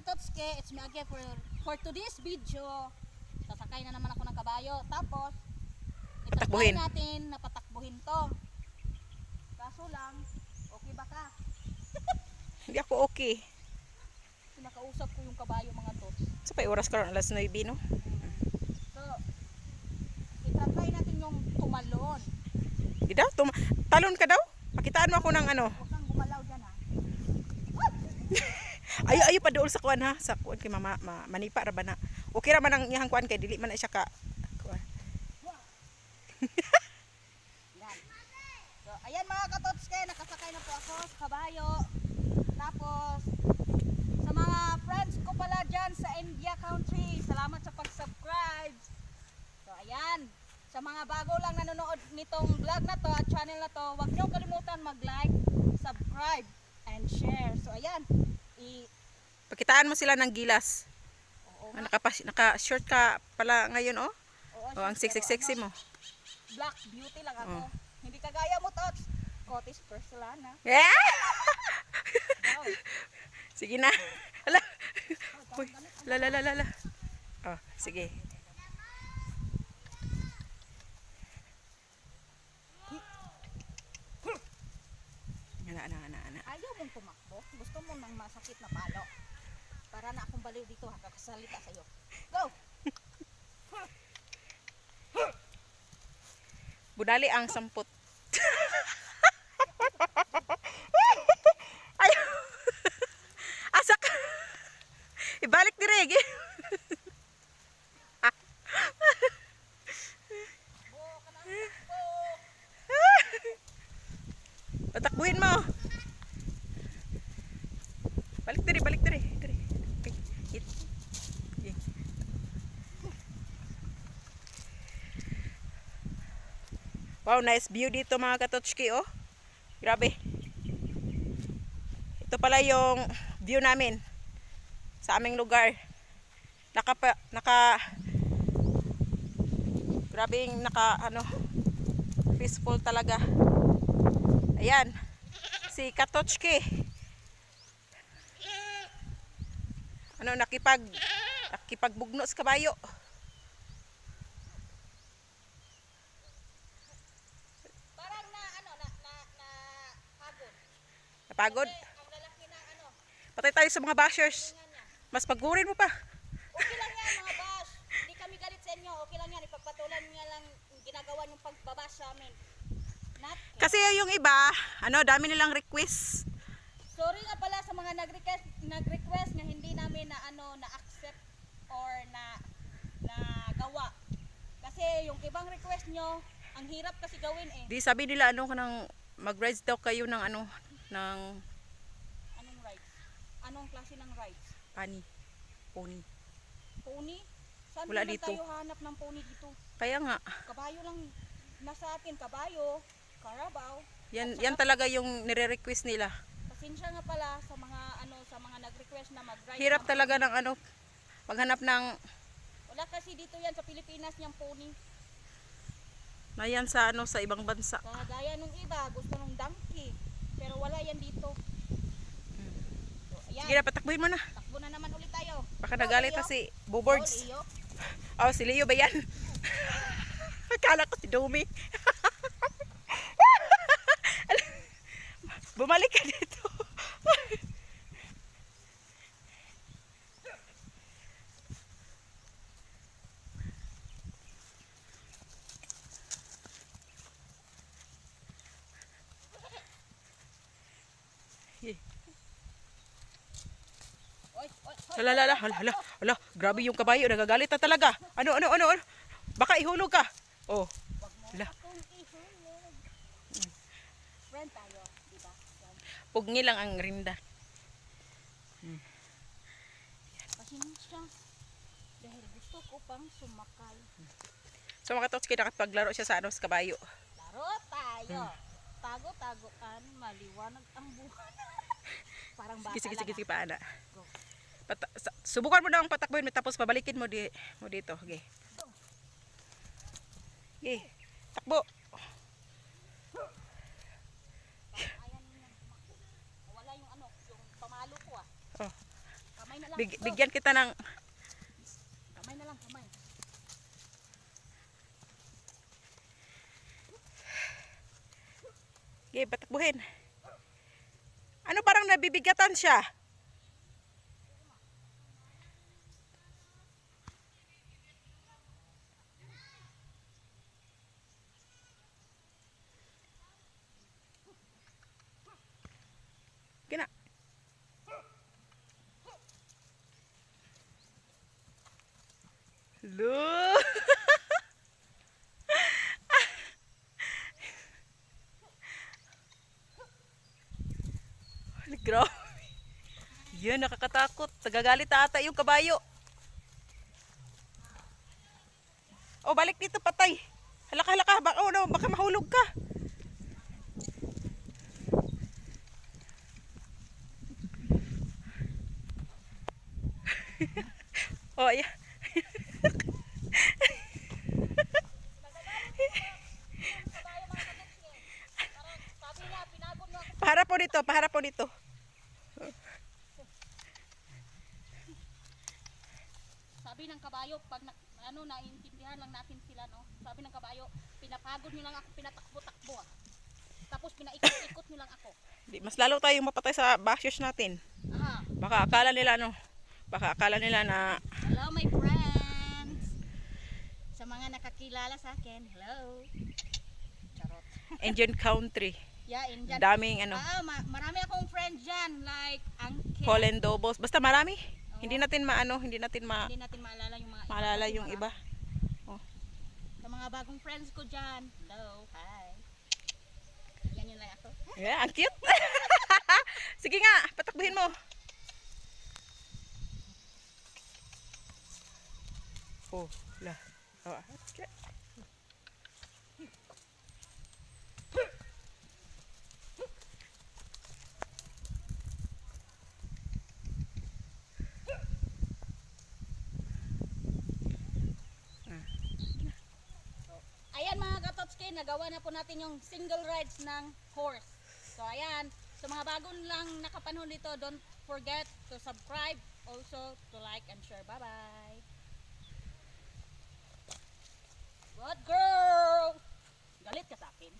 Katotske, it's me again for today's video. Sasakay na naman ako ng kabayo. Tapos, itatry natin na patakbuhin to. Kaso lang, okay ba ka? Hindi ako okay. Pinakausap ko yung kabayo mga tots. So, pa oras ka ron, alas 9, no? So, itatry natin yung tumalon. Di daw? Talon ka daw? Pakitaan mo ako ng ano. Huwag kang gumalaw dyan ha. Ayo pa dool sa kuan ha. Sa kuan kay mama, manipa ra ba na. Okay ra man ang iyang kuan kay dili man na siya ka kuan. So, ayan mga katotske, nakasakay na po ako sa kabayo. Tapos, sa mga friends ko pala dyan sa India country, salamat sa pag-subscribe. So, ayan. Sa mga bago lang nanonood nitong vlog na to at channel na to, huwag niyo kalimutan mag-like, subscribe, and share. So, ayan. Pakitaan mo sila ng gilas. Oo, Naka-short ka pala ngayon, oh. oo, Oh, ang sexy mo. Black beauty lang ako. Oh. Hindi kagaya mo, Tots. Cotis Porcelana. Yeah! Wow. Sige na. Hala. Uy, la. Oh, sige. Ana. Ayaw mong tumakbo. Gusto mo ng masakit na palo. Para na akong baliw dito, kakasalita sa'yo. Go! Budali ang samput. Ayaw. Asak. Ibalik ni Regi. Patakbuhin mo. Balik diri. Hit. Okay. Wow, nice view dito mga katotski, oh. Grabe. Ito pala yung view namin sa aming lugar. Grabing peaceful talaga. Ayan, si Katotski. Nakipagbugno sa kabayo. Parang pagod. Napagod? Ang lalaki na Patay tayo sa mga bashers. Mas pagurin mo pa. Okay lang yan mga bash. Hindi kami galit sa inyo. Okay lang yan. Ipagpatulan nga lang ginagawa yung pagbabash sa amin. Kasi yung iba, dami nilang request. Sorry nga pala sa mga nag-request na hindi namin na-accept or na gawa. Kasi yung ibang request nyo, ang hirap kasi gawin eh. Di sabi nila kanang mag-rides daw kayo ng ng Anong rides? Anong klase ng rides? pony. Pony? Saan Wala naman dito. tayo hanap ng pony dito? Kaya nga, Kabayo lang nasa atin, kabayo, karabaw. yan talaga yung nire-request nila. Pasensya nga pala sa mga nag-request na mag-ride. Hirap talaga ng maghanap ng Wala kasi dito yan sa Pilipinas niyang pony. na yan sa sa ibang bansa. Kagaya nung iba, gusto nung donkey. Pero wala yan dito. So, ayan. Sige na, patakbuhin mo na. Takbo na naman ulit tayo. Baka Go, nagalit Leo. na si Go, Buboards. Leo. Oh, si Leo ba yan? Akala ko si Domi. Bumalik ka dito. Oy. Hala, grabe yung kabayo, nagagalit na talaga. Ano? Baka ihulog ka. Oh, Wag mo hala. akong ihulog. Friend tayo, di ba? Pugni lang ang rinda. Pasensya. Dahil gusto ko pang sumakay. So mga tots, nakapaglaro siya sa sa kabayo. Laro tayo. Tago-tagoan, maliwanag ang buhay. Parang bata Sige, lang. paana. Go. Subukan mo na ang patakbuhin mo tapos pabalikin mo dito. Okay. Okay. Takbo. Ayan yun. Wala yung yung pamalo ko ah. Oh. Kamay na lang. Bigyan kita ng... Kamay na lang, kamay. Okay, patakbuhin. Ano parang nabibigatan siya? Gina. Hello. Grabe. Yan, nakakatakot. Tagagalit ata yung kabayo. Oh, balik dito, patay. Halaka, halaka. Baka, oh, no, baka mahulog ka. Oh, yeah. Paharap po dito, paharap po dito. Sabi ng kabayo, pag naiintindihan lang natin sila, no? Sabi ng kabayo, pinapagod nyo lang ako, pinatakbo-takbo. Tapos pinaikot-ikot nyo lang ako. Mas lalo tayong mapatay sa bashes natin. Aha. Baka akala nila, no? Baka akala nila na... Hello, my friends. Sa mga nakakilala sa akin, hello. Charot. Indian country. Yeah, Indian. Daming ano, Marami akong friends dyan, like Angke. Holland Dobos. Basta marami. Oo. Hindi natin Hindi natin maalala yung mga maalala kasi yung marami. iba. Oh. Sa mga bagong friends ko dyan, hello, hi. Yan yun lang ako. Yeah, ang cute. Sige nga, patakbuhin mo. Oh, la. Oh, okay. Ayan mga katotski, nagawa na po natin yung single rides ng horse. So ayan, sa mga bagong lang nakapanahon dito, don't forget to subscribe, also to like and share. Bye-bye! Good girl! Galit ka sa akin.